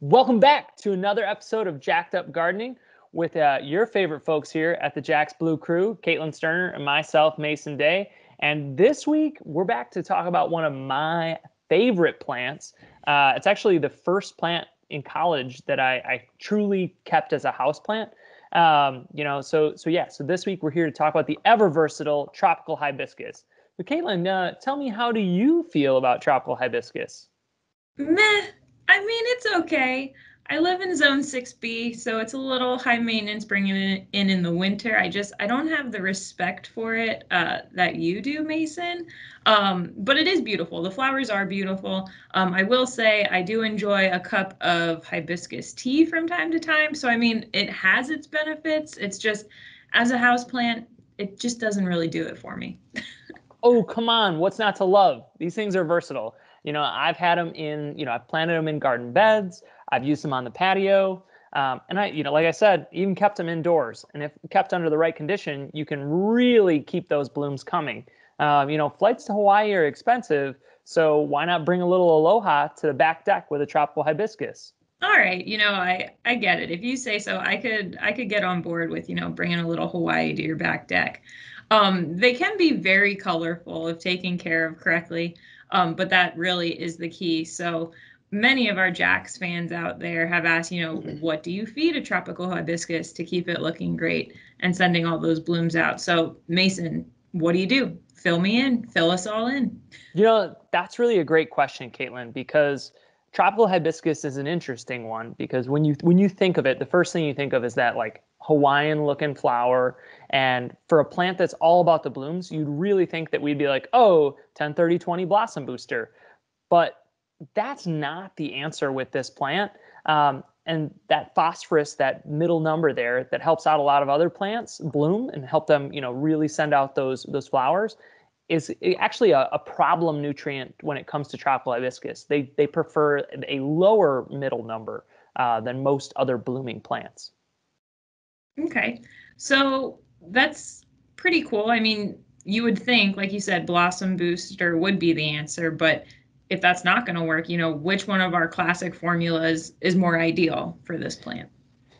Welcome back to another episode of Jacked Up Gardening with your favorite folks here at the Jack's Blue Crew, Caitlin Sterner and myself, Mason Day. And this week, we're back to talk about one of my favorite plants. It's actually the first plant in college that I truly kept as a house plant. So this week we're here to talk about the ever versatile tropical hibiscus. So Caitlin, tell me, how do you feel about tropical hibiscus? Meh. I mean, it's okay. I live in zone 6B, so it's a little high maintenance bringing it in the winter. I don't have the respect for it that you do, Mason. But it is beautiful. The flowers are beautiful. I will say I do enjoy a cup of hibiscus tea from time to time. So, I mean, it has its benefits. It's just, as a house plant, it just doesn't really do it for me. Oh, come on. What's not to love? These things are versatile. I've had them I've planted them in garden beds. I've used them on the patio. And like I said, even kept them indoors. And if kept under the right condition, you can really keep those blooms coming. Flights to Hawaii are expensive. So why not bring a little aloha to the back deck with a tropical hibiscus? All right, I get it. If you say so, I could get on board with, bringing a little Hawaii to your back deck. They can be very colorful if taken care of correctly, but that really is the key. So many of our Jax fans out there have asked, what do you feed a tropical hibiscus to keep it looking great and sending all those blooms out? So Mason, what do you do? Fill me in, fill us all in. That's really a great question, Caitlin, because tropical hibiscus is an interesting one because when you think of it, the first thing you think of is that like Hawaiian looking flower. And for a plant that's all about the blooms, you'd really think that we'd be like, oh, 10, 30, 20 blossom booster. But that's not the answer with this plant. And that phosphorus, that middle number there that helps out a lot of other plants bloom and help them, really send out those flowers, is actually a problem nutrient when it comes to tropical hibiscus. They prefer a lower middle number than most other blooming plants. Okay. So that's pretty cool. I mean, you would think, like you said, blossom booster would be the answer, but if that's not going to work, which one of our classic formulas is more ideal for this plant?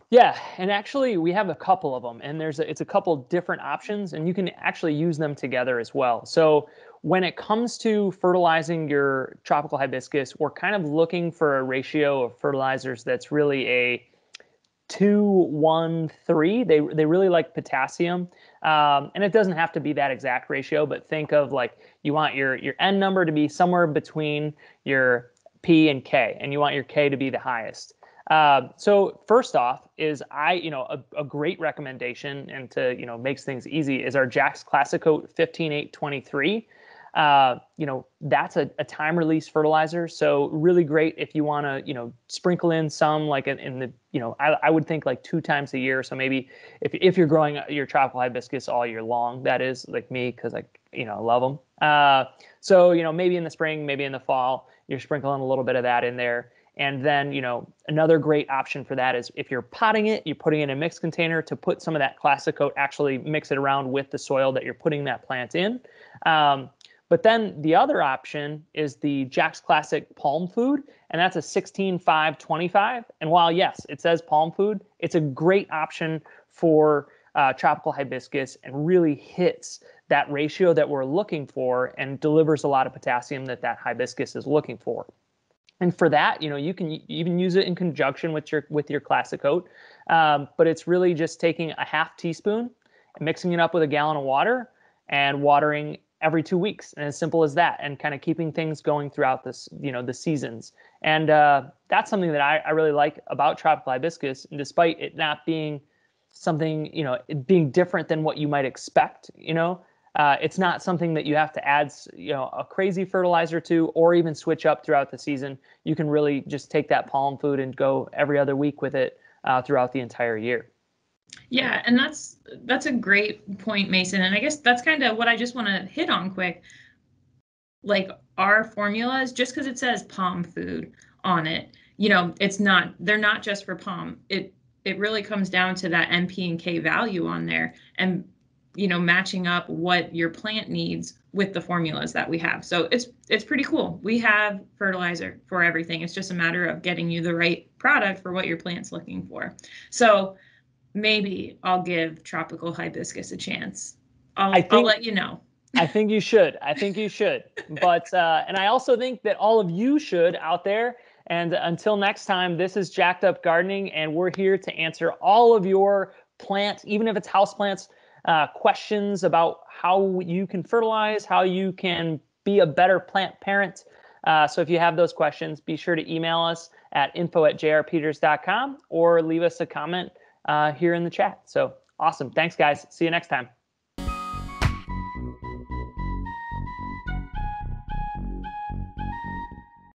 Yeah, and actually we have a couple of them, and it's a couple different options, and you can actually use them together as well. So when it comes to fertilizing your tropical hibiscus, we're kind of looking for a ratio of fertilizers that's really a 2-1-3. They really like potassium, and it doesn't have to be that exact ratio, but think of like you want your N number to be somewhere between your P and K, and you want your K to be the highest. So first off is a great recommendation, and to, makes things easy, is our Jack's Classic Coat 15823. That's a time release fertilizer. So really great if you want to, sprinkle in some like in the, I would think like 2 times a year. So maybe if you're growing your tropical hibiscus all year long, that is like me, cause I love them. So, maybe in the spring, maybe in the fall, you're sprinkling a little bit of that in there. And then, another great option for that is if you're potting it, you're putting it in a mixed container to put some of that Classic Coat, actually mix it around with the soil that you're putting that plant in. But then the other option is the Jack's Classic Palm Food, and that's a 16-5-25. And while, yes, it says palm food, it's a great option for tropical hibiscus and really hits that ratio that we're looking for and delivers a lot of potassium that hibiscus is looking for. And for that, you can even use it in conjunction with your Classic Coat. But it's really just taking a half teaspoon and mixing it up with a gallon of water and watering every 2 weeks, and as simple as that, and kind of keeping things going throughout this, the seasons. And that's something that I really like about tropical hibiscus, and despite it not being something, it being different than what you might expect, it's not something that you have to add, a crazy fertilizer to, or even switch up throughout the season. You can really just take that palm food and go every other week with it throughout the entire year. Yeah, and that's a great point, Mason. And I guess that's kind of what I just want to hit on quick. Like our formulas, just because it says palm food on it, they're not just for palm. It really comes down to that NP and K value on there, and matching up what your plant needs with the formulas that we have. So it's pretty cool. We have fertilizer for everything. It's just a matter of getting you the right product for what your plant's looking for. So maybe I'll give Tropical Hibiscus a chance. I'll let you know. I think you should. I think you should. But and I also think that all of you should out there. And until next time, this is Jacked Up Gardening, and we're here to answer all of your plant, even if it's houseplants, questions about how you can fertilize, how you can be a better plant parent. So if you have those questions, be sure to email us at info@jrpeters.com or leave us a comment here in the chat. So awesome. Thanks, guys. See you next time.